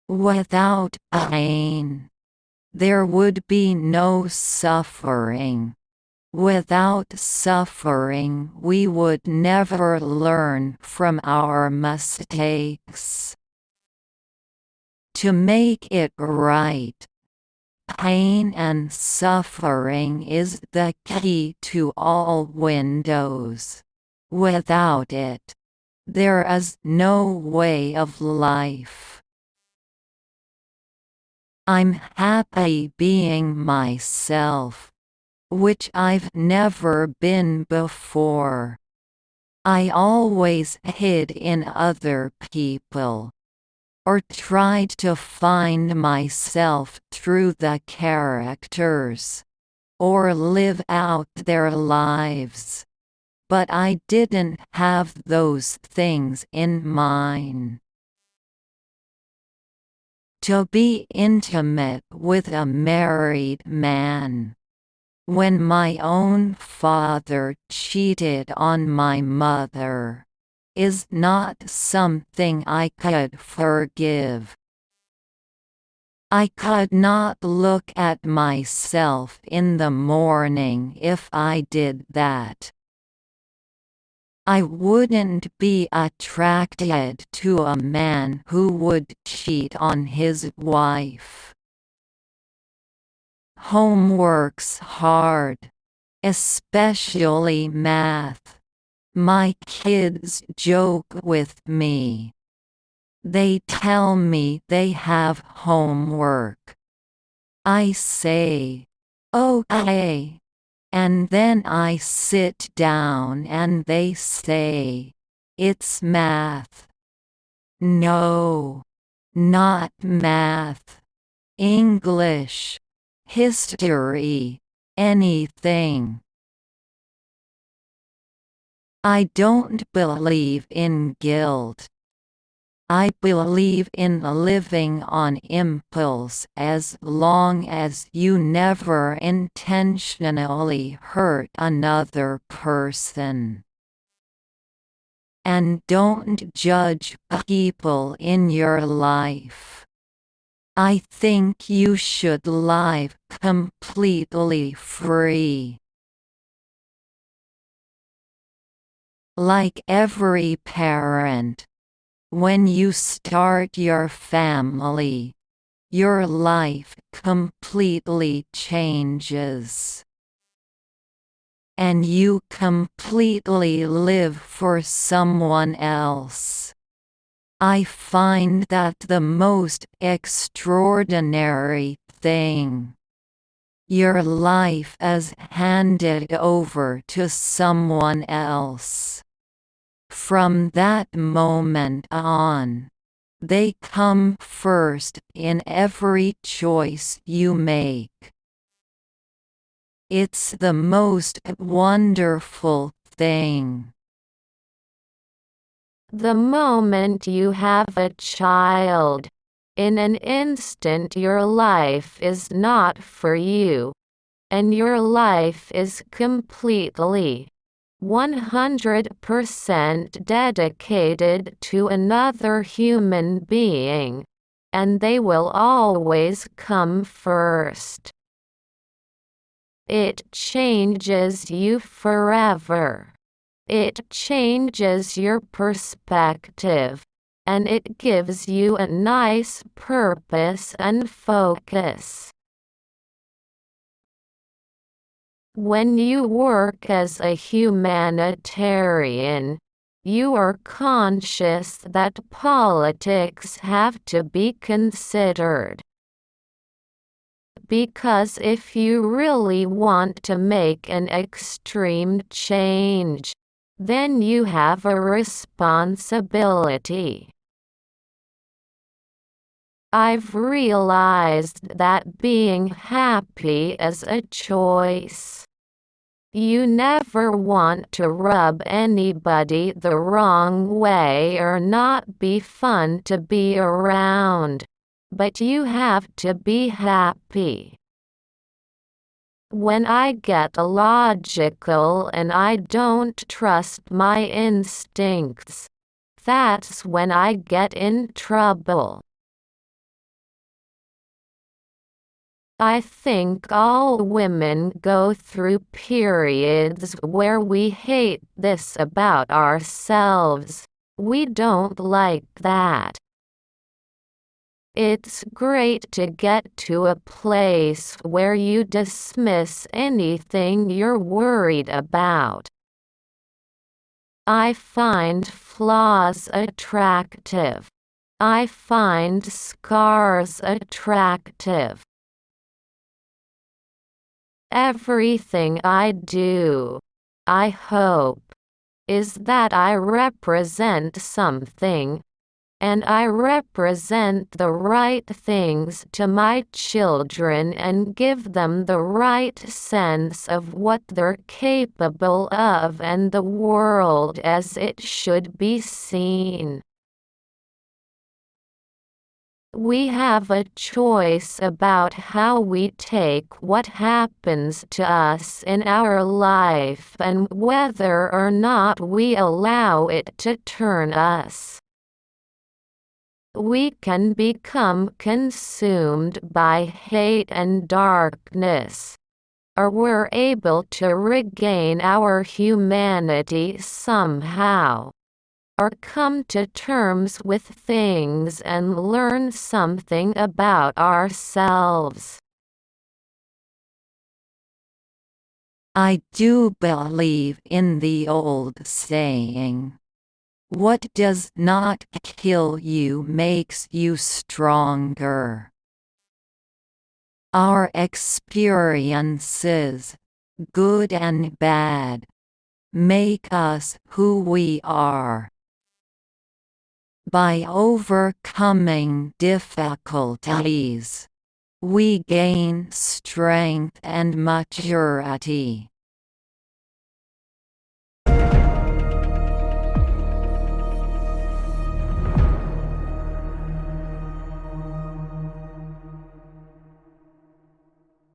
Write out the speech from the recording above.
Without pain, there would be no suffering. Without suffering, we would never learn from our mistakes. To make it right, pain and suffering is the key to all windows. Without it, there is no way of life. I'm happy being myself, which I've never been before. I always hid in other people, or tried to find myself through the characters, or live out their lives. But I didn't have those things in mine. To be intimate with a married man, when my own father cheated on my mother, is not something I could forgive. I could not look at myself in the morning if I did that. I wouldn't be attracted to a man who would cheat on his wife. Homework's hard, especially math. My kids joke with me. They tell me they have homework. I say, "Okay," and then I sit down and they say, "It's math." No, not math. English, history, anything. I don't believe in guilt. I believe in living on impulse as long as you never intentionally hurt another person. And don't judge people in your life. I think you should live completely free. Like every parent, when you start your family, your life completely changes. And you completely live for someone else. I find that the most extraordinary thing. Your life is handed over to someone else. From that moment on, they come first in every choice you make. It's the most wonderful thing. The moment you have a child, in an instant your life is not for you, and your life is completely 100% dedicated to another human being, and they will always come first. It changes you forever. It changes your perspective, and it gives you a nice purpose and focus. When you work as a humanitarian, you are conscious that politics have to be considered. Because if you really want to make an extreme change, then you have a responsibility. I've realized that being happy is a choice. You never want to rub anybody the wrong way or not be fun to be around, but you have to be happy. When I get illogical and I don't trust my instincts, that's when I get in trouble. I think all women go through periods where we hate this about ourselves. We don't like that. It's great to get to a place where you dismiss anything you're worried about. I find flaws attractive. I find scars attractive. Everything I do, I hope, is that I represent something, and I represent the right things to my children and give them the right sense of what they're capable of and the world as it should be seen. We have a choice about how we take what happens to us in our life and whether or not we allow it to turn us. We can become consumed by hate and darkness, or we're able to regain our humanity somehow, or come to terms with things and learn something about ourselves. I do believe in the old saying, "What does not kill you makes you stronger." Our experiences, good and bad, make us who we are. By overcoming difficulties, we gain strength and maturity.